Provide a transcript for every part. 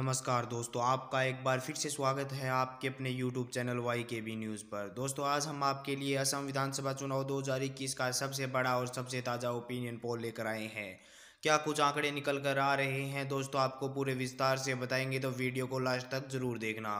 नमस्कार दोस्तों, आपका एक बार फिर से स्वागत है आपके अपने YouTube चैनल YKB न्यूज़ पर। दोस्तों, आज हम आपके लिए असम विधानसभा चुनाव 2021 का सबसे बड़ा और सबसे ताज़ा ओपिनियन पोल लेकर आए हैं। क्या कुछ आंकड़े निकल कर आ रहे हैं दोस्तों, आपको पूरे विस्तार से बताएंगे, तो वीडियो को लास्ट तक ज़रूर देखना।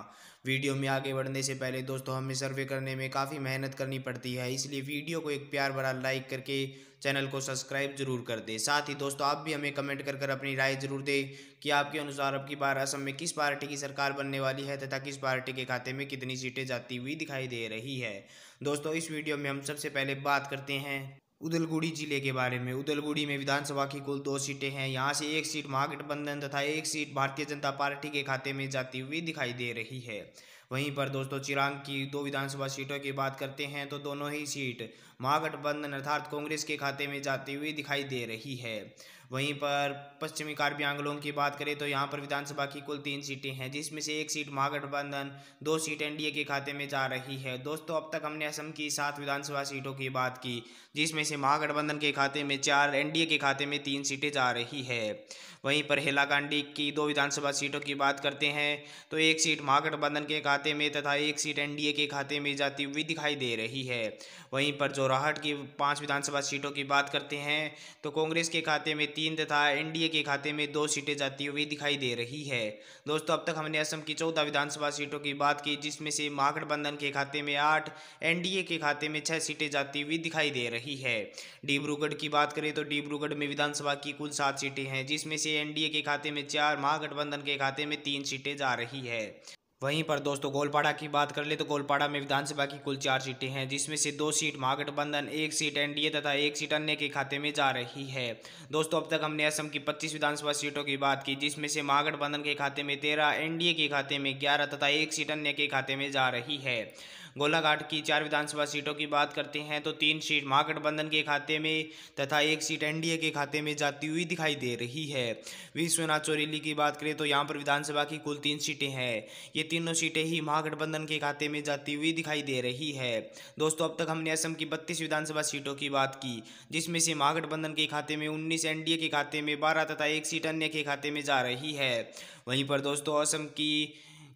वीडियो में आगे बढ़ने से पहले दोस्तों, हमें सर्वे करने में काफ़ी मेहनत करनी पड़ती है, इसलिए वीडियो को एक प्यार भरा लाइक करके चैनल को सब्सक्राइब जरूर कर दें। साथ ही दोस्तों, आप भी हमें कमेंट कर कर अपनी राय जरूर दें कि आपके अनुसार अब की बार असम में किस पार्टी की सरकार बनने वाली है तथा किस पार्टी के खाते में कितनी सीटें जाती हुई दिखाई दे रही है। दोस्तों, इस वीडियो में हम सबसे पहले बात करते हैं उदलगुड़ी जिले के बारे में। उदलगुड़ी में विधानसभा की कुल 2 सीटें हैं। यहाँ से एक सीट महागठबंधन तथा एक सीट भारतीय जनता पार्टी के खाते में जाती हुई दिखाई दे रही है। वहीं पर दोस्तों, चिरांग की 2 विधानसभा सीटों की बात करते हैं तो दोनों ही सीट महागठबंधन अर्थात कांग्रेस के खाते में जाती हुई दिखाई दे रही है। वहीं पर पश्चिमी कार्बी आंगलोंग की बात करें तो यहाँ पर विधानसभा की कुल 3 सीटें हैं, जिसमें से एक सीट महागठबंधन, 2 सीट एनडीए के खाते में जा रही है। दोस्तों, अब तक हमने असम की 7 विधानसभा सीटों की बात की, जिसमें से महागठबंधन के खाते में 4, एनडीए के खाते में 3 सीटें जा रही है। वहीं पर हैलाकांडी की 2 विधानसभा सीटों की बात करते हैं तो एक सीट महागठबंधन के खाते में तथा एक सीट एनडीए के खाते में जाती हुई दिखाई दे रही है। वहीं पर जोरहाट की 5 विधानसभा सीटों की बात करते हैं तो कांग्रेस के खाते में 3 तथा एनडीए के खाते में 2 सीटें जाती हुई दिखाई दे रही है। दोस्तों, अब तक हमने असम की 14 विधानसभा सीटों की बात की, जिसमें से महागठबंधन के खाते में 8, एनडीए के खाते में 6 सीटें जाती हुई दिखाई दे रही है। डिब्रूगढ़ की बात करें तो डिब्रूगढ़ में विधानसभा की कुल 7 सीटें हैं, जिसमें से एनडीए के खाते में 4, महागठबंधन के खाते में 3 सीटें जा रही है। वहीं पर दोस्तों, गोलपाड़ा की बात कर ले तो गोलपाड़ा में विधानसभा की कुल 4 सीटें हैं, जिसमें से 2 सीट महागठबंधन, 1 सीट एनडीए तथा 1 सीट अन्य के खाते में जा रही है। दोस्तों, अब तक हमने असम की 25 विधानसभा सीटों की बात की, जिसमें से महागठबंधन के खाते में 13, एनडीए के खाते में 11 तथा 1 सीट अन्य के खाते में जा रही है। गोलाघाट की 4 विधानसभा सीटों की बात करते हैं तो 3 सीट महागठबंधन के खाते में तथा 1 सीट एनडीए के खाते में जाती हुई दिखाई दे रही है। विश्वनाथ चौरीली की बात करें तो यहाँ पर विधानसभा की कुल 3 सीटें हैं, ये तीनों सीटें ही महागठबंधन के खाते में जाती हुई दिखाई दे रही है। दोस्तों, अब तक हमने असम की 32 विधानसभा सीटों की बात की, जिसमें से महागठबंधन के खाते में 19, एनडीए के खाते में 12 तथा 1 सीट अन्य के खाते में जा रही है। वहीं पर दोस्तों, असम की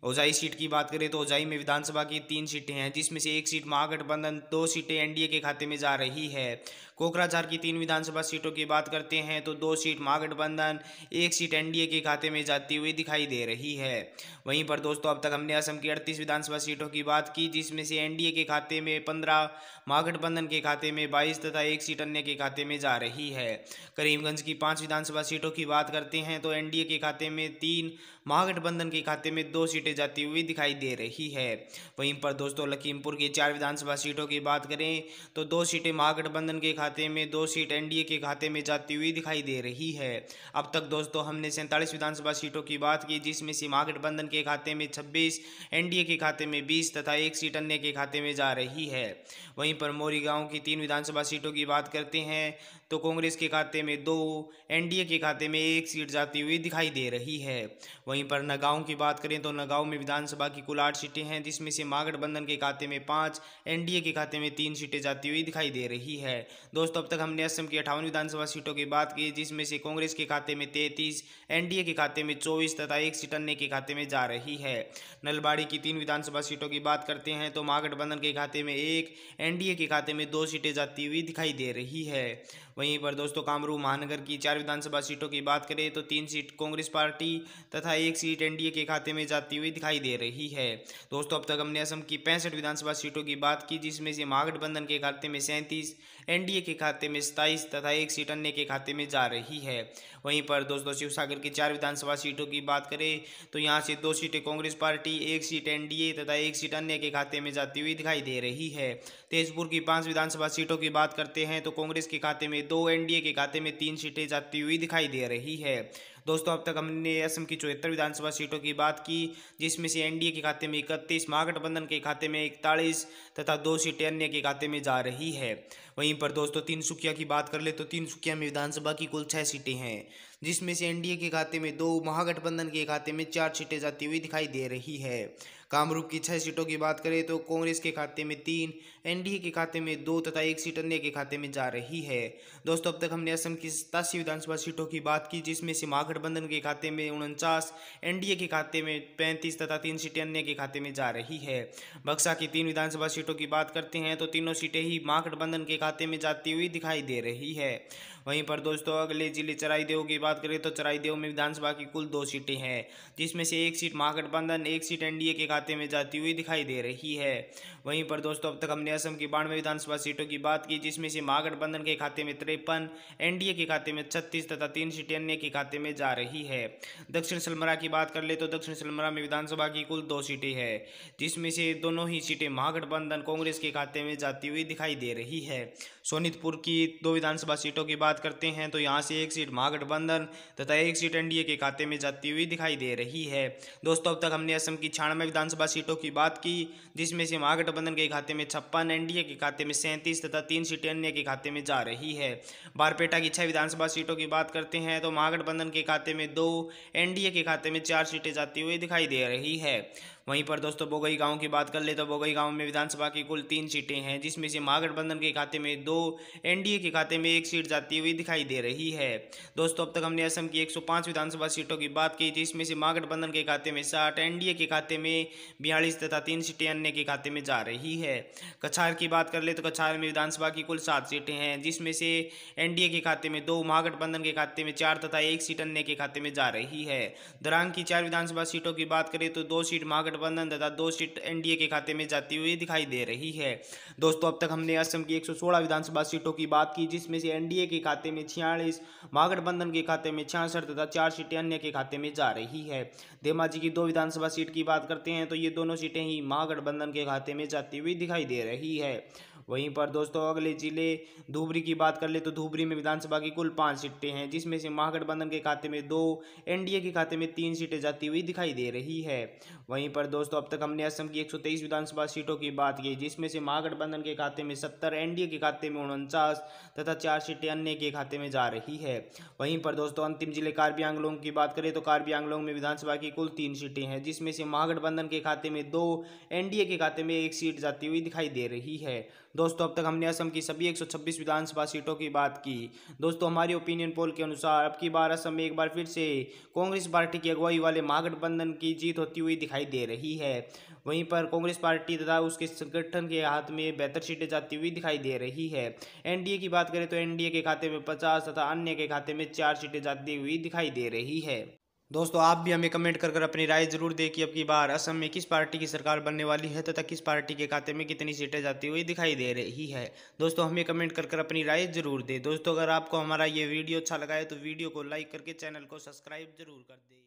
ओजाई सीट की बात करें तो ओजाई में विधानसभा की 3 सीटें हैं, जिसमें से 1 सीट महागठबंधन, 2 सीटें एनडीए के खाते में जा रही है। कोकराझार की 3 विधानसभा सीटों की बात करते हैं तो 2 सीट महागठबंधन, 1 सीट एनडीए के खाते में जाती हुई दिखाई दे रही है। वहीं पर दोस्तों, अब तक हमने असम की 38 विधानसभा सीटों की बात की, जिसमें से एनडीए के खाते में 15, महागठबंधन के खाते में 22 तथा 1 सीट अन्य के खाते में जा रही है। करीमगंज की 5 विधानसभा सीटों की बात करते हैं तो एनडीए के खाते में 3, महागठबंधन के खाते में 2 सीटें जाती हुई दिखाई दे रही है। वहीं पर दोस्तों, लखीमपुर की 4 विधानसभा सीटों की बात करें तो 2 सीटें महागठबंधन के खाते में, 2 सीट एनडीए के खाते में जाती हुई दिखाई दे रही है। अब तक दोस्तों, हमने 47 विधानसभा सीटों की बात की, जिसमें से महागठबंधन के खाते में 26, एनडीए के खाते में 20 तथा 1 सीट अन्य के खाते में जा रही है। वहीं पर मोरीगांव की 3 विधानसभा सीटों की बात करते हैं तो कांग्रेस के खाते में 2, एनडीए के खाते में 1 सीट जाती हुई दिखाई दे रही है। वहीं पर नगांव की बात करें तो नगांव में विधानसभा की कुल 8 सीटें हैं, जिसमें से महागठबंधन के खाते में 5, एनडीए के खाते में 3 सीटें जाती हुई दिखाई दे रही है। दोस्तों, अब तक हमने असम की 58 विधानसभा सीटों की बात की, जिसमें से कांग्रेस के खाते में 33, एनडीए के खाते में 24 तथा 1 सीट अन्य के खाते में जा रही है। नलबाड़ी की 3 विधानसभा सीटों की बात करते हैं तो महागठबंधन के खाते में 1, एनडीए के खाते में 2 सीटें जाती हुई दिखाई दे रही है। वहीं पर दोस्तों, कामरू महानगर की 4 विधानसभा सीटों की बात करें तो 3 सीट कांग्रेस पार्टी तथा 1 सीट एनडीए के खाते में जाती हुई दिखाई दे रही है। दोस्तों, अब तक हमने असम की 65 विधानसभा सीटों की बात की, जिसमें से महागठबंधन के खाते में 37, एनडीए के खाते में 27 तथा 1 सीट अन्य के खाते में जा रही है। वहीं पर दोस्तों, शिवसागर की 4 विधानसभा सीटों की बात करें तो यहाँ से 2 सीटें कांग्रेस पार्टी, 1 सीट एनडीए तथा 1 सीट अन्य के खाते में जाती हुई दिखाई दे रही है। तेजपुर की 5 विधानसभा सीटों की बात करते हैं तो कांग्रेस के खाते में 2, एनडीए के खाते में 3 सीटें जाती हुई दिखाई दे रही है। दोस्तों, अब तक हमने असम की 74 विधानसभा सीटों की बात की, जिसमें से एनडीए के खाते में 31, महागठबंधन के खाते में 41 तथा 2 सीटें अन्य के खाते में जा रही है। वहीं पर दोस्तों, तिनसुकिया की बात कर ले तो तिनसुकिया में विधानसभा की कुल 6 सीटें हैं, जिसमें से एनडीए के खाते में 2, महागठबंधन के खाते में 4 सीटें जाती हुई दिखाई दे रही है। कामरूप की 6 सीटों की बात करें तो कांग्रेस के खाते में 3, एनडीए के खाते में 2 तथा 1 सीट अन्य के खाते में जा रही है। दोस्तों अब तक हमने असम की 87 विधानसभा सीटों की बात की, जिसमें से महागठबंधन के खाते में 49, एनडीए के खाते में 35 तथा 3 सीटें अन्य के खाते में जा रही है। बक्सा की 3 विधानसभा सीटों की बात करते हैं तो तीनों सीटें ही महागठबंधन के खाते में जाती हुई दिखाई दे रही है। वहीं पर दोस्तों अगले जिले चराईदेव की बात करें तो चराईदेव में विधानसभा की कुल 2 सीटें हैं, जिसमें से 1 सीट महागठबंधन 1 सीट एनडीए के खाते में जाती हुई दिखाई दे रही है। वहीं पर दोस्तों अब तक हमने असम की 92 विधानसभा सीटों की बात की, जिसमें से महागठबंधन के खाते में 53, एनडीए के खाते में 36 तथा 3 सीटें अन्य के खाते में जा रही है। दक्षिण सलमरा की बात कर ले तो दक्षिण सलमरा में विधानसभा की कुल 2 सीटें हैं, जिसमें से दोनों ही सीटें महागठबंधन कांग्रेस के खाते में जाती हुई दिखाई दे रही है। सोनीतपुर की 2 विधानसभा सीटों की बात करते हैं तो यहाँ से 1 सीट महागठबंधन तथा 1 सीट एनडीए के खाते में जाती हुई दिखाई दे रही है। दोस्तों अब तक हमने असम की 96 विधानसभा सीटों की बात की, जिसमें से महागठबंधन के खाते में 56, एनडीए के खाते में 37 तथा 3 सीटें अन्य के खाते में जा रही है। बारपेटा की 6 विधानसभा सीटों की बात करते हैं तो महागठबंधन के खाते में 2, एनडीए के खाते में 4 सीटें जाती हुई दिखाई दे रही है। वहीं पर दोस्तों बोगई गांव की बात कर ले तो बोगई गांव में विधानसभा की कुल 3 सीटें हैं, जिसमें से महागठबंधन के खाते में 2, एनडीए के खाते में 1 सीट जाती हुई दिखाई दे रही है। दोस्तों अब तक हमने असम की 105 विधानसभा सीटों की बात की, जिसमें से महागठबंधन के खाते में 60, एनडीए के खाते में 42 तथा 3 सीटें अन्य के खाते में जा रही है। कछार की बात कर ले तो कछार में विधानसभा की कुल 7 सीटें हैं, जिसमें से एनडीए के खाते में 2, महागठबंधन के खाते में 4 तथा 1 सीट अन्य के खाते में जा रही है। दरांग की 4 विधानसभा सीटों की बात करें तो 2 सीट महागठबंधन तथा 2 सीट एनडीए के खाते में जाती हुई दिखाई दे रही है। दोस्तों अब तक हमने असम की 116 विधानसभा सीटों की बात की, जिसमें से एनडीए के खाते में 46, महागठबंधन के खाते में 66 तथा 4 सीटें अन्य के खाते में जा रही है। धेमाजी की 2 विधानसभा सीट की बात करते हैं तो ये दोनों सीटें ही महागठबंधन के खाते में जाती हुई दिखाई दे रही है। वहीं पर दोस्तों अगले जिले धुबरी की बात कर ले तो धुबरी में विधानसभा की कुल 5 सीटें हैं, जिसमें से महागठबंधन के खाते में 2, एनडीए के खाते में 3 सीटें जाती हुई दिखाई दे रही है। वहीं पर दोस्तों अब तक हमने असम की 123 विधानसभा सीटों की बात की, जिसमें से महागठबंधन के खाते में 70, एनडीए के खाते में 49 तथा 4 सीटें अन्य के खाते में जा रही है। वहीं पर दोस्तों अंतिम जिले कार्बी आंगलोंग की बात करें तो कार्बी आंगलोंग में विधानसभा की कुल 3 सीटें हैं, जिसमें से महागठबंधन के खाते में 2, एनडीए के खाते में 1 सीट जाती हुई दिखाई दे रही है। दोस्तों अब तक हमने असम की सभी 126 विधानसभा सीटों की बात की। दोस्तों हमारी ओपिनियन पोल के अनुसार अब की बार असम में एक बार फिर से कांग्रेस पार्टी की अगुवाई वाले महागठबंधन की जीत होती हुई दिखाई दे रही है। वहीं पर कांग्रेस पार्टी तथा उसके संगठन के हाथ में बेहतर सीटें जाती हुई दिखाई दे रही है। एनडीए की बात करें तो एनडीए के खाते में 50 तथा अन्य के खाते में 4 सीटें जाती हुई दिखाई दे रही है। दोस्तों आप भी हमें कमेंट कर अपनी राय जरूर दें कि अब की बार असम में किस पार्टी की सरकार बनने वाली है तथा किस पार्टी के खाते में कितनी सीटें जाती हुई दिखाई दे रही है। दोस्तों हमें कमेंट कर अपनी राय जरूर दें। दोस्तों अगर आपको हमारा ये वीडियो अच्छा लगा है तो वीडियो को लाइक करके चैनल को सब्सक्राइब जरूर कर दें।